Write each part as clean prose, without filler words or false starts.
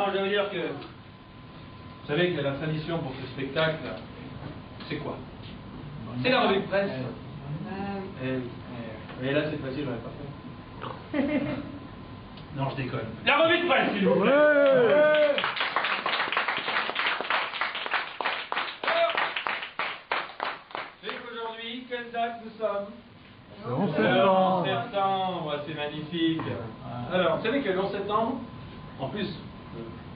Alors, je veux dire que, vous savez que la tradition pour ce spectacle, c'est quoi? C'est la revue de presse. Et là, cette fois-ci, je l'aurais pas fait. Non, je déconne. La revue de presse, s'il vous plaît. Alors, c'est qu'aujourd'hui, quelle date nous sommes? Le 11 septembre. 11 septembre, c'est magnifique. Alors, vous savez que le 11 septembre, en plus,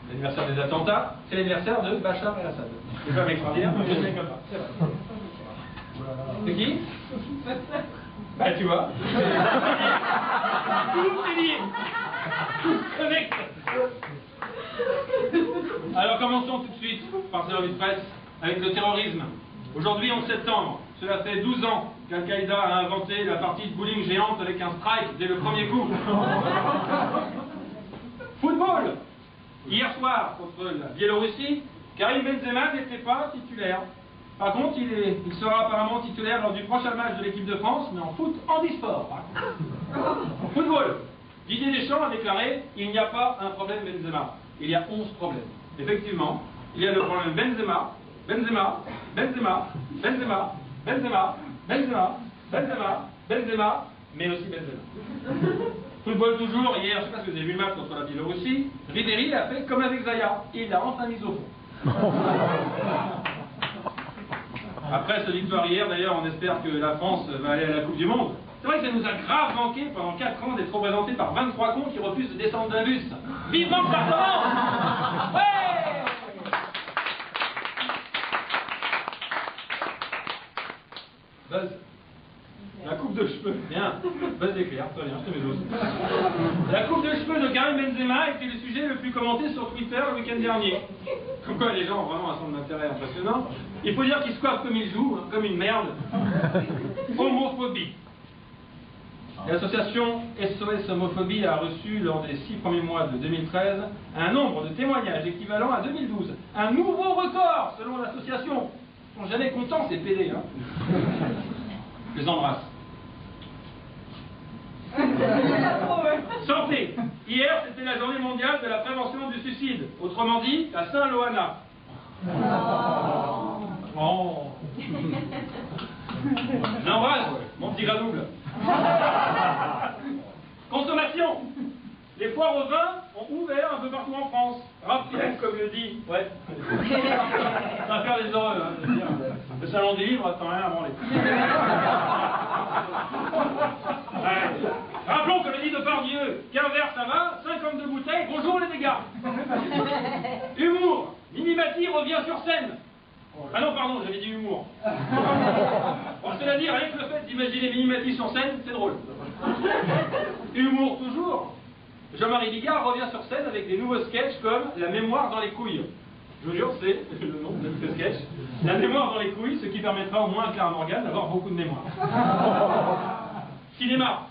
l'anniversaire des attentats, c'est l'anniversaire de Bachar el-Assad. C'est pas extraordinaire, mais je ne sais pas. C'est vrai. C'est qui? Bah, tu vois. Tout est lié. Tout se connecte. Alors, commençons tout de suite par cette revue de presse avec le terrorisme. Aujourd'hui, 11 septembre, cela fait 12 ans qu'Al-Qaïda a inventé la partie de bowling géante avec un strike dès le premier coup. Football. Hier soir, contre la Biélorussie, Karim Benzema n'était pas titulaire. Par contre, il sera apparemment titulaire lors du prochain match de l'équipe de France, mais en foot handisport. Football. Didier Deschamps a déclaré « Il n'y a pas un problème Benzema, il y a 11 problèmes ». Effectivement, il y a le problème Benzema, Benzema, Benzema, Benzema, Benzema, Benzema, Benzema, Benzema, mais aussi Benzema. Football toujours, hier, je ne sais pas si vous avez vu le match contre la Biélorussie, Ribéry a fait comme avec Zaya, il l'a enfin mis au fond. Après cette victoire hier, d'ailleurs, on espère que la France va aller à la Coupe du Monde. C'est vrai que ça nous a grave manqué pendant 4 ans d'être représentés par 23 cons qui refusent de descendre d'un bus. Vivement que ça recommence! Ouais! Buzz. La coupe de cheveux, bien. Buzz d'éclair, très bien, je te mets l'os. La coupe de cheveux de Karim Benzema était le sujet le plus commenté sur Twitter le week-end dernier. Comme quoi les gens ont vraiment un centre d'intérêt impressionnant. Il faut dire qu'il se coiffe comme il joue, hein, comme une merde. Homophobie. L'association SOS Homophobie a reçu, lors des 6 premiers mois de 2013, un nombre de témoignages équivalent à 2012. Un nouveau record, selon l'association. Ils sont jamais contents, ces PD, hein. Je les embrasse. Santé. Hier, c'était la journée mondiale de la prévention du suicide. Autrement dit, la Saint-Loana. Oh. J'embrasse, mon petit gradouble. Consommation. Les foires au vin ont ouvert un peu partout en France. Rapide, comme je dis. Ouais. Ça va faire des heureux, hein, je veux dire. Le salon des livres, attends rien avant les. Ouais. Rappelons que le dit Depardieu, qu'un verre ça va, 52 bouteilles, bonjour les dégâts. Humour. Minimati revient sur scène. Ah non, pardon, j'avais dit humour. Bon, cela dit, rien que le fait d'imaginer Minimati sur scène, c'est drôle. Humour toujours. Jean-Marie Bigard revient sur scène avec des nouveaux sketchs comme La mémoire dans les couilles. Je vous jure, c'est le nom de ce sketch. La mémoire dans les couilles, ce qui permettra au moins à Clara Morgan d'avoir beaucoup de mémoire. Cinéma.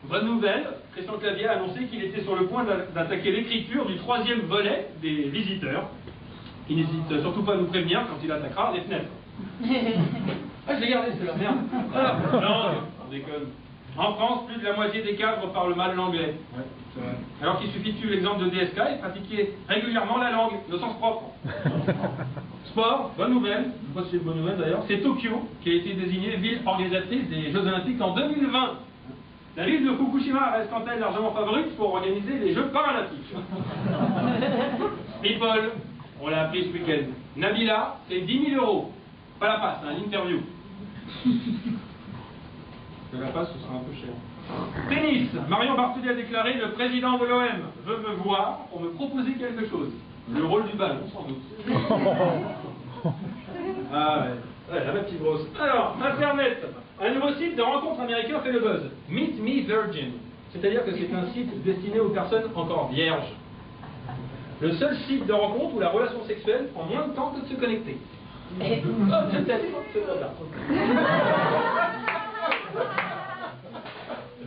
Bonne nouvelle, Christian Clavier a annoncé qu'il était sur le point d'attaquer l'écriture du 3e volet des Visiteurs. Il n'hésite surtout pas à nous prévenir quand il attaquera les fenêtres. Ah, je l'ai gardé, c'est la merde. Alors, non, on déconne. En France, plus de la moitié des cadres parlent mal l'anglais. Ouais, c'est vrai. Alors qu'il suffit de suivre l'exemple de DSK et pratiquer régulièrement la langue, de sens propre. Sport, bonne nouvelle, je ne sais pas si c'est une bonne nouvelle d'ailleurs, c'est Tokyo qui a été désignée ville organisatrice des Jeux Olympiques en 2020. La ville de Fukushima reste quant à elle largement favorite pour organiser les Jeux Paralympiques. People, on l'a appris ce week-end. Nabila, c'est 10 000 €. Pas la passe, hein, l'interview. De la passe, ce sera un peu cher. Tennis. Marion Bartoli a déclaré « Le président de l'OM veut me voir pour me proposer quelque chose. » Le rôle du ballon, sans doute. Ah ouais, la petite grosse. Alors, Internet. Un nouveau site de rencontres américain fait le buzz. Meet Me Virgin. C'est-à-dire que c'est un site destiné aux personnes encore vierges. Le seul site de rencontre où la relation sexuelle prend moins de temps que de se connecter. Oh, je teste, c'est trop tard.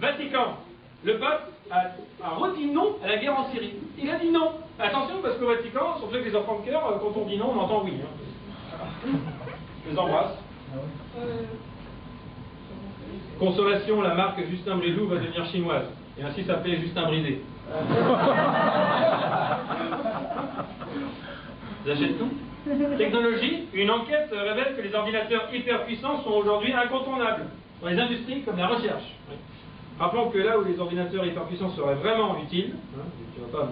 Vatican. Le pape a redit non à la guerre en Syrie. Il a dit non. Attention, parce qu'au Vatican, surtout avec les enfants de cœur, quand on dit non, on entend oui. Hein. Je les embrasse. Consolation, la marque Justin Bridou va devenir chinoise. Et ainsi s'appeler Justin Bridé. Ils achètent tout. Technologie, une enquête révèle que les ordinateurs hyper puissants sont aujourd'hui incontournables dans les industries comme la recherche. Oui. Rappelons que là où les ordinateurs hyper puissants seraient vraiment utiles, hein, tu ne vas pas me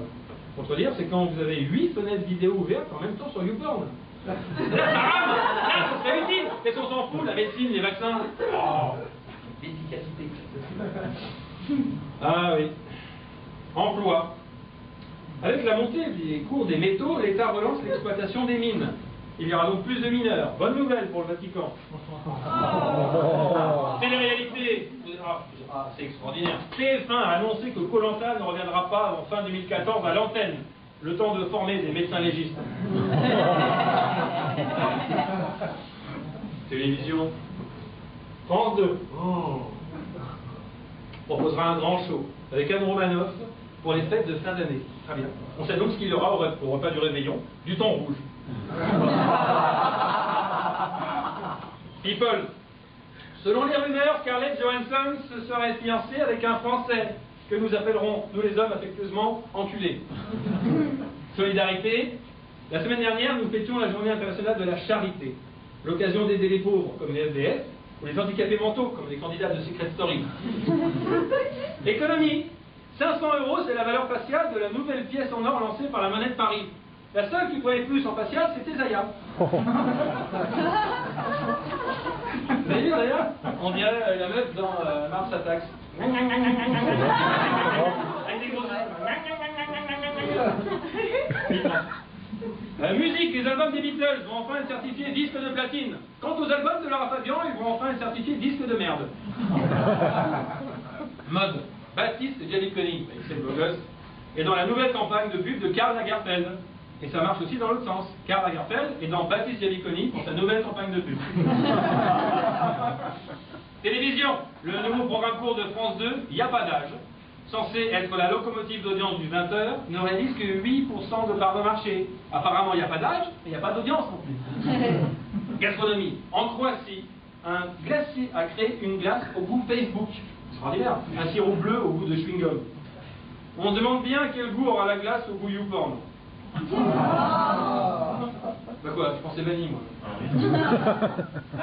contredire, c'est quand vous avez 8 fenêtres vidéo ouvertes en même temps sur YouPorn. Là, ça rame. Là, ça serait utile. Qu'est-ce qu'on s'en fout? La médecine, les vaccins. Oh, l'efficacité. Ah oui. Emploi. Avec la montée des cours des métaux, l'État relance l'exploitation des mines. Il y aura donc plus de mineurs. Bonne nouvelle pour le Vatican. Télé-réalité. Ah, c'est extraordinaire. TF1 a annoncé que Koh-Lanta ne reviendra pas avant fin 2014 à l'antenne. Le temps de former des médecins légistes. Télévision. France 2. Proposera un grand show avec Anne Romanoff pour les fêtes de fin d'année. Très bien. On sait donc ce qu'il y aura au repas du réveillon. Du thon rouge. People. Selon les rumeurs, Scarlett Johansson se serait fiancée avec un Français que nous appellerons, nous les hommes, affectueusement, enculés. Solidarité. La semaine dernière, nous fêtions la journée internationale de la charité. L'occasion d'aider les pauvres, comme les SDF, ou les handicapés mentaux, comme les candidats de Secret Story. Économie. 500 €, c'est la valeur faciale de la nouvelle pièce en or lancée par la Monnaie de Paris. La seule qui prenait plus en facial, c'était Zaya. Vous avez vu Zaya? On dirait la meuf dans Mars Attacks. Avec des gros musique, les albums des Beatles vont enfin être certifiés disques de platine. Quant aux albums de Lara Fabian, ils vont enfin être certifiés disques de merde. Mode. Baptiste Gialiconi, c'est le beau gosse, est dans la nouvelle campagne de pub de Karl Lagerfeld. Et ça marche aussi dans l'autre sens. Karl Lagerfeld est dans Baptiste Gialiconi pour sa nouvelle campagne de pub. Télévision. Le nouveau programme court de France 2, Il n'y a pas d'âge, censé être la locomotive d'audience du 20h, ne réalise que 8% de part de marché. Apparemment, il n'y a pas d'âge, mais il n'y a pas d'audience non plus. Gastronomie. En Croatie, un glacier a créé une glace au goût Facebook. Extraordinaire. Un sirop bleu au goût de chewing-gum. On se demande bien quel goût aura la glace au goût YouPorn. Bah quoi, je pensais banni moi.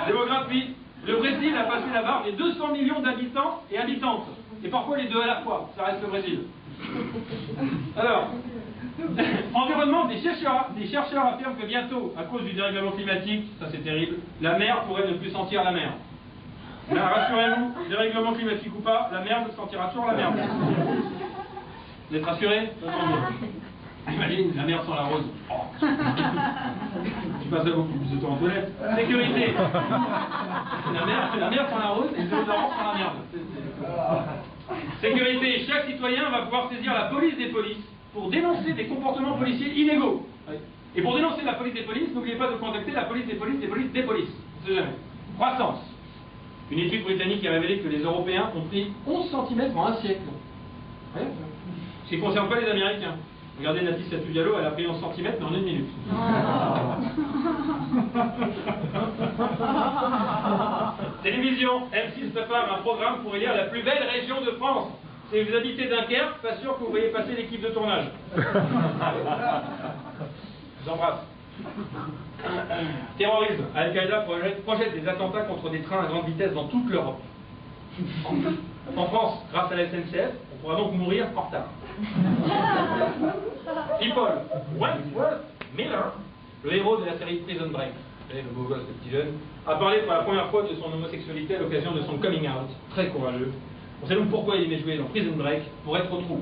Démographie. Le Brésil a passé la barre des 200 millions d'habitants et habitantes. Et parfois les deux à la fois, ça reste le Brésil. Alors, environnement, des chercheurs affirment que bientôt, à cause du dérèglement climatique, ça c'est terrible, la mer pourrait ne plus sentir la mer. Là, rassurez-vous, dérèglement climatique ou pas, la mer sentira toujours la merde. Vous êtes rassurés? Imagine, la mer sans la rose. Oh. Tu passerais beaucoup plus de temps en toilette. Sécurité. La mer sans la rose et l'eau d'orange sans la merde. Sécurité. Chaque citoyen va pouvoir saisir la police des polices pour dénoncer des comportements policiers illégaux. Et pour dénoncer la police des polices, n'oubliez pas de contacter la police des polices des polices des polices. On ne sait jamais. Croissance. Une étude britannique a révélé que les Européens ont pris 11 cm en un siècle. Ouais. Ce qui ne concerne pas les Américains. Regardez Nati Satou Diallo, elle a pris 11 cm mais en 1 minute. Télévision. M6 prépare un programme pour élire la plus belle région de France. Si vous habitez Dunkerque, pas sûr que vous voyez passer l'équipe de tournage. Je vous embrasse. Terrorisme. Al-Qaïda projette des attentats contre des trains à grande vitesse dans toute l'Europe. En France, grâce à la SNCF, on pourra donc mourir en retard. People. Wentworth Miller, le héros de la série Prison Break, le beau gosse, le petit jeune, a parlé pour la première fois de son homosexualité à l'occasion de son coming out. Très courageux. On sait donc pourquoi il aimait jouer dans Prison Break, pour être au trou.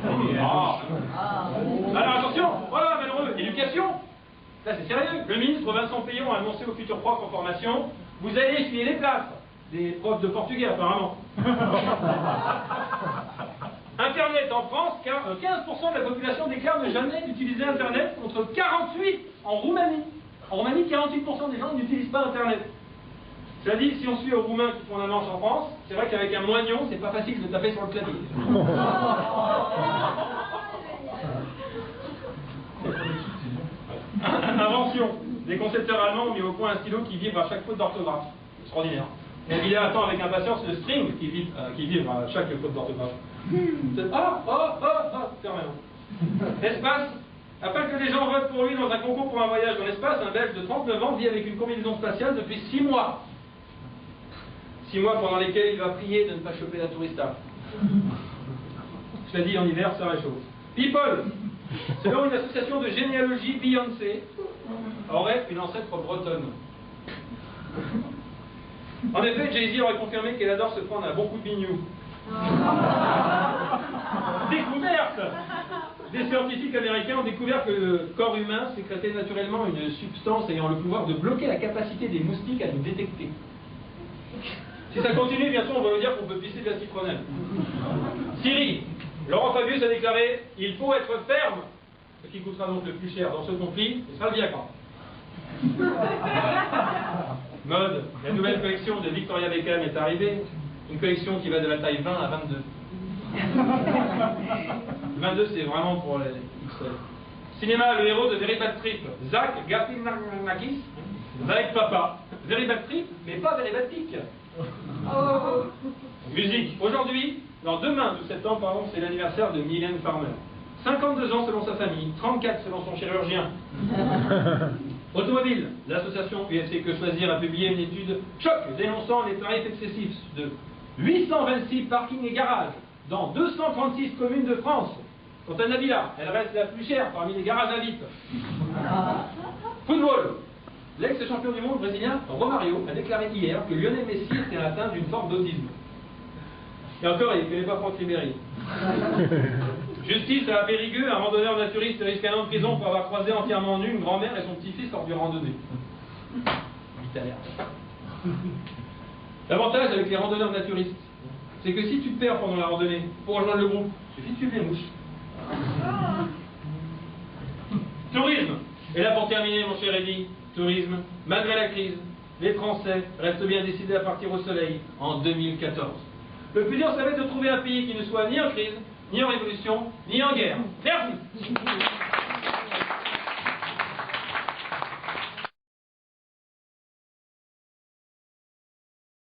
Alors attention, voilà, malheureux, éducation. Là c'est sérieux. Le ministre Vincent Payon a annoncé aux futurs profs en formation: vous allez essuyer les plâtres. Des profs de portugais apparemment. Internet en France, 15% de la population déclare ne jamais utiliser Internet contre 48% en Roumanie. En Roumanie, 48% des gens n'utilisent pas Internet. Cela dit, si on suit aux Roumains qui font la manche en France, c'est vrai qu'avec un moignon, c'est pas facile de taper sur le clavier. Invention. Des concepteurs allemands ont mis au point un stylo qui vibre à chaque faute d'orthographe. Extraordinaire. Et il attend avec impatience le string qui vibre à chaque faute d'orthographe. Fermez-vous. Espace. Afin que les gens votent pour lui dans un concours pour un voyage dans l'espace, un Belge de 39 ans vit avec une combinaison spatiale depuis 6 mois. 6 mois pendant lesquels il va prier de ne pas choper la tourista. Je l'ai dit, en hiver, ça réchauffe. People, selon une association de généalogie, Beyoncé aurait une ancêtre bretonne. En effet, Jay-Z aurait confirmé qu'elle adore se prendre un bon coup de bignou. Découverte! Des scientifiques américains ont découvert que le corps humain sécrétait naturellement une substance ayant le pouvoir de bloquer la capacité des moustiques à nous détecter. Si ça continue, bien sûr, on va nous dire qu'on peut pisser de la citronnelle. Syrie, Laurent Fabius a déclaré « Il faut être ferme », ce qui coûtera donc le plus cher dans ce conflit, ce sera le Viagra. Mode, la nouvelle collection de Victoria Beckham est arrivée, une collection qui va de la taille 20 à 22. 22, c'est vraiment pour les XL. Cinéma, le héros de Very Bad Trip, Zach Galifianakis, va être papa. Very Bad Trip, mais pas Very Bad Dick. Musique, aujourd'hui, non, demain, 12 septembre, pardon, c'est l'anniversaire de Mylène Farmer. 52 ans selon sa famille, 34 selon son chirurgien. Automobile, l'association UFC Que Choisir a publié une étude choc dénonçant les tarifs excessifs de 826 parkings et garages dans 236 communes de France. Quant à Nabila, elle reste la plus chère parmi les garages à vite. Football, l'ex-champion du monde brésilien Romario a déclaré hier que Lionel Messi était atteint d'une forme d'autisme. Et encore, il ne connaît pas Franck Ribéry. Justice à Périgueux, un randonneur naturiste risque 1 an de prison pour avoir croisé entièrement nu une grand-mère et son petit-fils lors du randonnée. L'avantage avec les randonneurs naturistes, c'est que si tu te perds pendant la randonnée pour rejoindre le groupe, il suffit de suivre les mouches. Tourisme. Et là pour terminer, mon cher Eddy, tourisme, malgré la crise, les Français restent bien décidés à partir au soleil en 2014. Le plus dur, ça va être de trouver un pays qui ne soit ni en crise, ni en révolution, ni en guerre. Merci.